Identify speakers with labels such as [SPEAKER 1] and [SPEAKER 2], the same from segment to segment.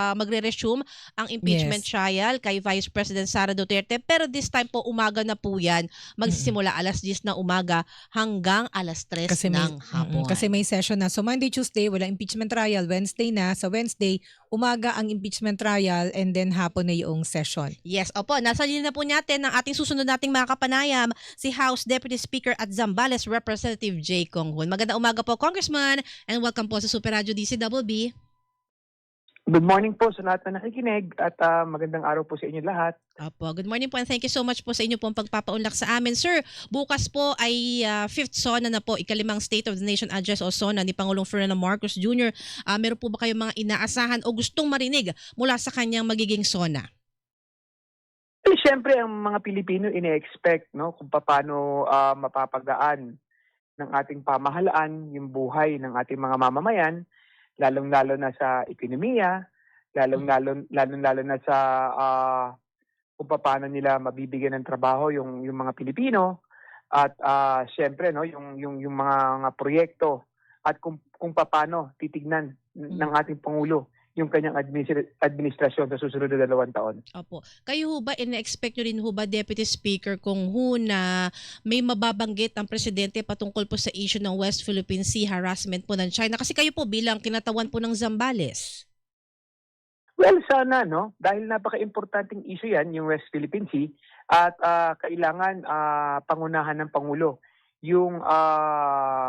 [SPEAKER 1] magre-resume ang impeachment
[SPEAKER 2] Yes.
[SPEAKER 1] trial kay Vice President Sara Duterte. Pero this time po, umaga na po yan.
[SPEAKER 2] Mm.
[SPEAKER 1] Magsisimula 10:00 ng umaga hanggang 3:00 ng
[SPEAKER 2] Kasi
[SPEAKER 1] hapon.
[SPEAKER 2] may session na. So Monday, Tuesday wala impeachment trial, Wednesday na. Sa Wednesday, umaga ang impeachment trial and then hapon na yung session.
[SPEAKER 1] Yes, opo. Nasa linya na po natin ang ating susunod nating mga kapanayam, si House Deputy Speaker at Zambales Representative Jay Conghun. Magandang umaga po, Congressman, and welcome po sa Super Radio DCWB.
[SPEAKER 3] Good morning po sa lahat na nakikinig at magandang araw po sa inyo lahat.
[SPEAKER 1] Opo, good morning po and thank you so much po sa inyo pong pagpapaunlak sa amin. Sir, bukas po ay 5th SONA na po, ikalimang State of the Nation Address o SONA ni Pangulong Ferdinand Marcos Jr. Meron po ba kayong mga inaasahan o gustong marinig mula sa kanyang magiging SONA?
[SPEAKER 3] Siyempre, ang mga Pilipino ine-expect kung paano mapapagaan ng ating pamahalaan yung buhay ng ating mga mamamayan, lalong-lalo na sa ekonomiya, lalong-lalo na sa kung paano nila mabibigyan ng trabaho yung mga Pilipino at siyempre yung mga proyekto at kung paano titignan ng ating Pangulo yung kanyang administrasyon sa susunod na 2 taon.
[SPEAKER 1] Opo. Kayo ho ba, ina-expect nyo rin ho ba, Deputy Speaker, kung na may mababanggit ang presidente patungkol po sa issue ng West Philippine Sea harassment po ng China? Kasi kayo po bilang kinatawan po ng Zambales.
[SPEAKER 3] Well, sana, dahil napaka-importanting issue yan, yung West Philippine Sea, at kailangan pangunahan ng Pangulo yung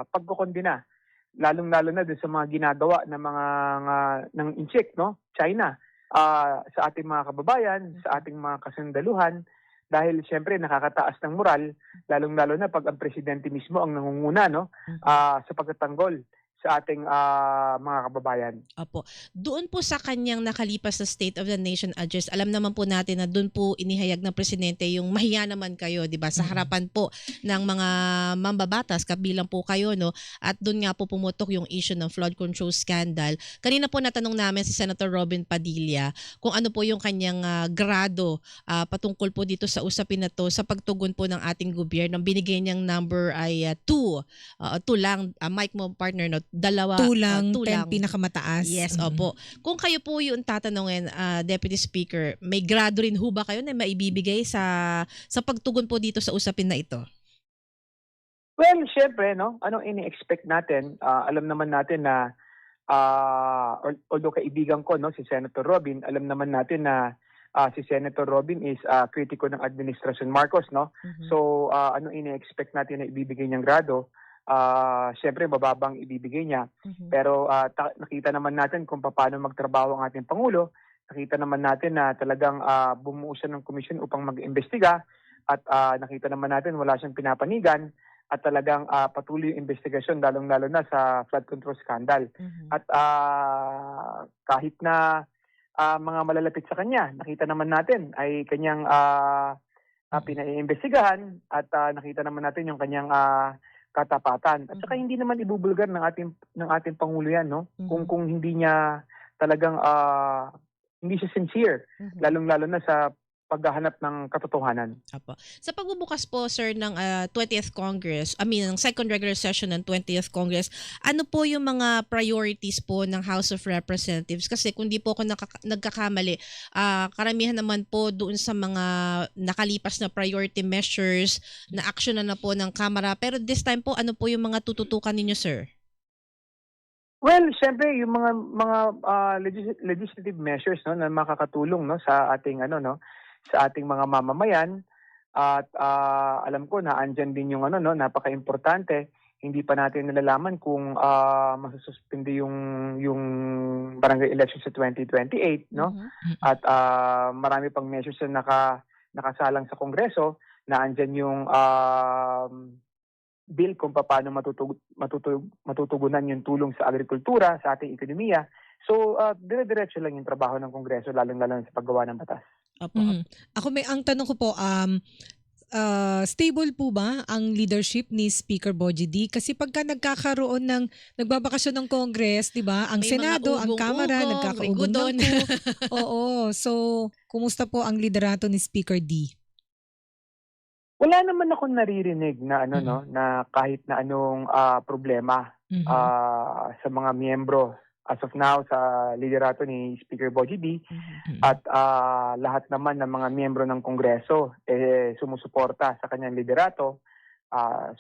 [SPEAKER 3] pagkukondena, lalong-lalo na dun sa mga ginagawa ng incheck, China, sa ating mga kababayan, sa ating mga kasundaluhan, dahil siyempre nakakataas ng moral, lalong-lalo na pag ang presidente mismo ang nangunguna sa pagtatanggol sa ating mga kababayan.
[SPEAKER 1] Opo. Doon po sa kanyang nakalipas na State of the Nation Address, alam naman po natin na doon po inihayag ng presidente yung mahiya naman kayo, 'di ba? Sa harapan po ng mga mambabatas, kabilang po kayo, no? At doon nga po pumutok yung issue ng flood control scandal. Kanina po natanong namin si Senator Robin Padilla kung ano po yung kanyang grado patungkol po dito sa usapin na to sa pagtugon po ng ating gobyerno. Binigay niyang number ay 2 lang, mic mo partner, no? 2
[SPEAKER 2] lang, 10
[SPEAKER 1] lang.
[SPEAKER 2] pinakamataas.
[SPEAKER 1] Yes, opo. Kung kayo po yung tatanungin, Deputy Speaker, may grado rin ho ba kayo na maibibigay sa pagtugon po dito sa usapin na ito?
[SPEAKER 3] Well, syempre, anong ini-expect natin? Alam naman natin na, although kaibigan ko, si Senator Robin, alam naman natin na si Senator Robin is kritiko ng Administrasyon Marcos, So, anong ini-expect natin na ibibigay niyang grado? Siyempre, mababang ibibigay niya. Pero nakita naman natin kung paano magtrabaho ang ating Pangulo. Nakita naman natin na talagang bumuo siya ng komisyon upang mag-imbestiga at nakita naman natin wala siyang pinapanigan at talagang patuloy yung investigasyon lalong-lalo na sa flood control scandal. At kahit na mga malalapit sa kanya, nakita naman natin ay kanyang pinaiimbestigahan at nakita naman natin yung kanyang katapatan. At saka hindi naman ibubulgar ng ating Pangulo yan, kung hindi niya talagang hindi siya sincere, lalong-lalo na sa paghahanap ng katotohanan.
[SPEAKER 1] Apo. Sa pagbubukas po, sir, ng 20th Congress, ng second regular session ng 20th Congress, ano po yung mga priorities po ng House of Representatives? Kasi kung di po ako nagkakamali, karamihan naman po doon sa mga nakalipas na priority measures na action na po ng Kamara. Pero this time po, ano po yung mga tututukan ninyo, sir?
[SPEAKER 3] Well, syempre yung mga legislative measures na makakatulong sa ating sa ating mga mamamayan at alam ko na andyan din yung napaka-importante. Hindi pa natin nalalaman kung masususpindi yung barangay election sa 2028, At marami pang measures na nakasalang sa Kongreso na andyan yung bill kung paano matutugunan yung tulong sa agrikultura, sa ating ekonomiya. So, dire-diretso lang yung trabaho ng Kongreso, lalong-lalo sa paggawa ng batas.
[SPEAKER 2] Ako ang tanong ko po, stable po ba ang leadership ni Speaker Bogie D? Kasi pagka nagbabakasyon ng Congress, 'di ba? Ang
[SPEAKER 1] May
[SPEAKER 2] Senado,
[SPEAKER 1] mga
[SPEAKER 2] ang Kamara,
[SPEAKER 1] ugong-ugong,
[SPEAKER 2] nagkakaugong po. Oo. So, kumusta po ang liderato ni Speaker D?
[SPEAKER 3] Wala naman akong naririnig na na kahit na anong problema sa mga miyembro as of now sa liderato ni Speaker Bogie B
[SPEAKER 1] Mhm.
[SPEAKER 3] at lahat naman ng mga miyembro ng Kongreso sumusuporta sa kanyang liderato,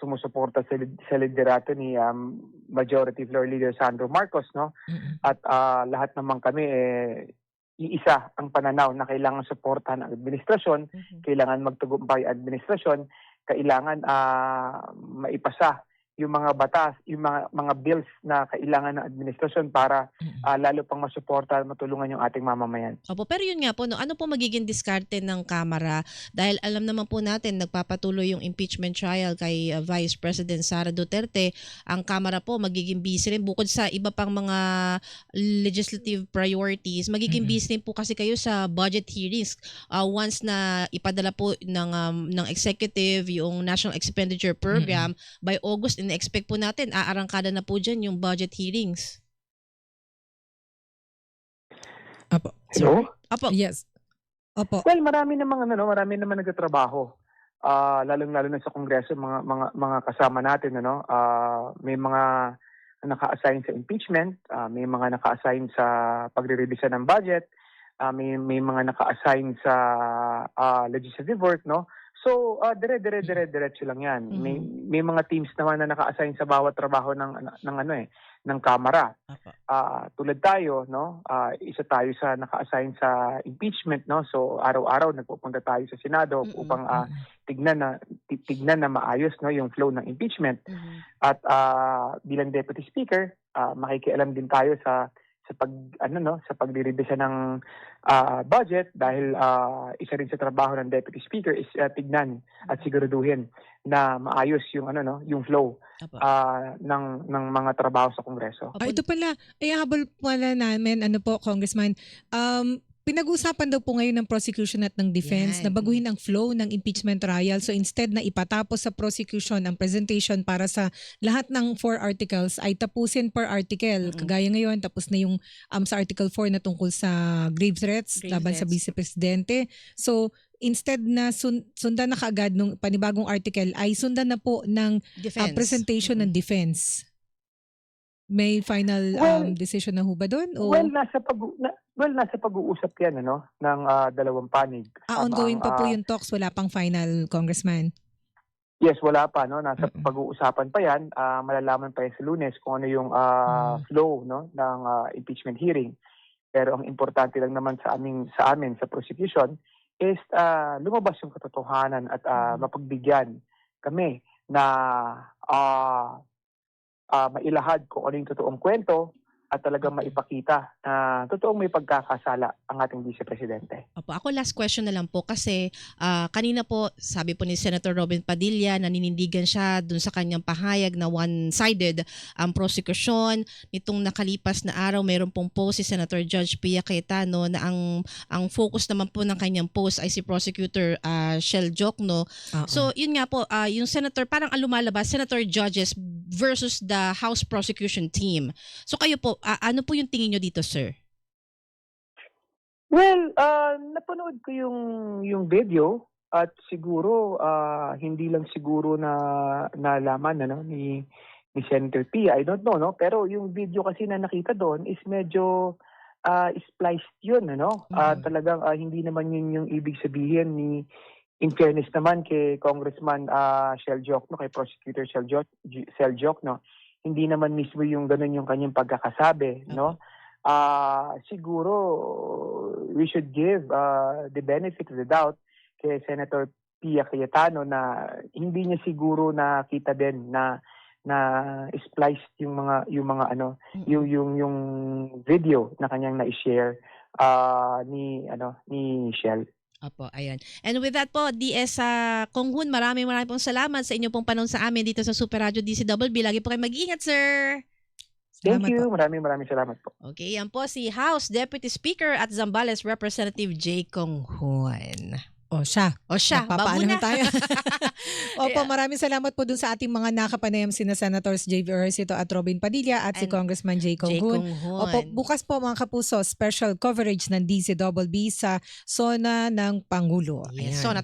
[SPEAKER 3] sumusuporta sa liderato ni Majority Floor Leader Sandro Marcos, no?
[SPEAKER 2] Mm-mm.
[SPEAKER 3] At lahat naman kami iisa ang pananaw na kailangan suportahan ng administrasyon,
[SPEAKER 1] Mhm.
[SPEAKER 3] kailangan magtagumpay ang administrasyon, kailangan maipasa yung mga batas, yung mga bills na kailangan ng administrasyon para lalo pang masuporta at matulungan yung ating mamamayan.
[SPEAKER 1] Opo, pero yun nga po, no, ano po magiging diskarte ng Kamara? Dahil alam naman po natin, nagpapatuloy yung impeachment trial kay Vice President Sara Duterte. Ang Kamara po magiging busy rin bukod sa iba pang mga legislative priorities. Magiging busy rin po kasi kayo sa budget hearings. Once na ipadala po ng executive yung National Expenditure Program, by August, in-expect po natin, aarangkada na po dyan yung budget hearings.
[SPEAKER 2] Opo.
[SPEAKER 3] Hello?
[SPEAKER 1] Opo.
[SPEAKER 2] Yes. Opo.
[SPEAKER 3] Well, marami naman nagtatrabaho. Lalong-lalo na sa Kongreso, mga kasama natin, may mga naka-assign sa impeachment, may mga naka-assign sa pagre-revisa ng budget, may mga naka-assign sa legislative work, no? So, diretso lang 'yan. May mga teams naman na naka-assign sa bawat trabaho ng Kamara.
[SPEAKER 1] Opo.
[SPEAKER 3] Tulad tayo, no? Isa tayo sa naka-assign sa impeachment, no? So, araw-araw nagpupunta tayo sa Senado upang tignan na maayos, no, yung flow ng impeachment.
[SPEAKER 1] Mhm.
[SPEAKER 3] At bilang Deputy Speaker, makikialam din tayo sa pagdiribisa ng budget dahil isa rin sa trabaho ng Deputy Speaker is tignan at siguraduhin na maayos yung yung flow
[SPEAKER 1] Opo.
[SPEAKER 3] ng mga trabaho sa Kongreso.
[SPEAKER 2] Ito pala, habol pala namin, Congressman, pinag-usapan daw po ngayon ng prosecution at ng defense
[SPEAKER 1] Yan.
[SPEAKER 2] na baguhin ang flow ng impeachment trial. So instead na ipatapos sa prosecution ang presentation para sa lahat ng 4 articles ay tapusin per article. Kagaya ngayon, tapos na yung sa Article 4 na tungkol sa grave threats
[SPEAKER 1] Grave
[SPEAKER 2] laban sa
[SPEAKER 1] threats.
[SPEAKER 2] vice-presidente. So instead na sundan na kaagad ng panibagong article ay sundan na po ng
[SPEAKER 1] Defense.
[SPEAKER 2] presentation ng defense. May final decision na ho ba doon? O?
[SPEAKER 3] Well, nasa pag-uusap yan ng dalawang panig.
[SPEAKER 2] Ongoing pa po yung talks, wala pang final, Congressman.
[SPEAKER 3] Yes, wala pa, no. Nasa pag-uusapan pa yan. Malalaman pa yan sa Lunes kung ano yung flow, no, ng impeachment hearing. Pero ang importante lang naman sa amin sa prosecution is lumabas yung katotohanan at mapagbigyan kami na mailahad kung ano yung totoong kwento at talagang maipakita na totoong may pagkakasala ang ating vice-presidente.
[SPEAKER 1] Opo, ako last question na lang po kasi kanina po sabi po ni Senator Robin Padilla na ninindigan siya dun sa kanyang pahayag na one-sided ang prosecution. Nitong nakalipas na araw mayroon pong post si Senator Judge Pia Cayetano na ang focus naman po ng kanyang post ay si Prosecutor Shell Jokno. So yun nga po, yung Senator, parang lumalabas, Senator Judges versus the House Prosecution Team. So kayo po, ano po yung tingin nyo dito, sir?
[SPEAKER 3] Well, napanood ko yung video at siguro hindi lang siguro na nalaman ni Senator Pia. I don't know, no? Pero yung video kasi na nakita doon is medyo spliced yun, talagang hindi naman yun yung ibig sabihin in fairness naman kay Congressman Shell Jokno, kay Prosecutor Shell Jokno, hindi naman mismo yung ganun yung kanyang pagkakasabi, no? Siguro we should give the benefit of the doubt kay Senator Pia Cayetano na hindi niya siguro nakita din na spliced yung video na kanyang na-share ni Shell.
[SPEAKER 1] Opo, ayan. And with that po, DS Kong Hoon, maraming pong salamat sa inyo pong panahon sa amin dito sa Super Radio DCWB. Lagi po kayo mag-iingat, sir.
[SPEAKER 3] Thank you. Maraming salamat po.
[SPEAKER 1] Okay, yan po si House Deputy Speaker at Zambales Representative J. Kong Hoon.
[SPEAKER 2] O siya.
[SPEAKER 1] bago
[SPEAKER 2] Papaano
[SPEAKER 1] na.
[SPEAKER 2] na tayo? Opo, maraming salamat po dun sa ating mga nakapanayam sina Senators J.V. Ejercito at Robin Padilla at si Congressman J. Kong Hoon. Opo, bukas po mga kapuso, special coverage ng DCWB sa SONA ng Pangulo.
[SPEAKER 1] Yes,
[SPEAKER 2] Ayan.
[SPEAKER 1] SONA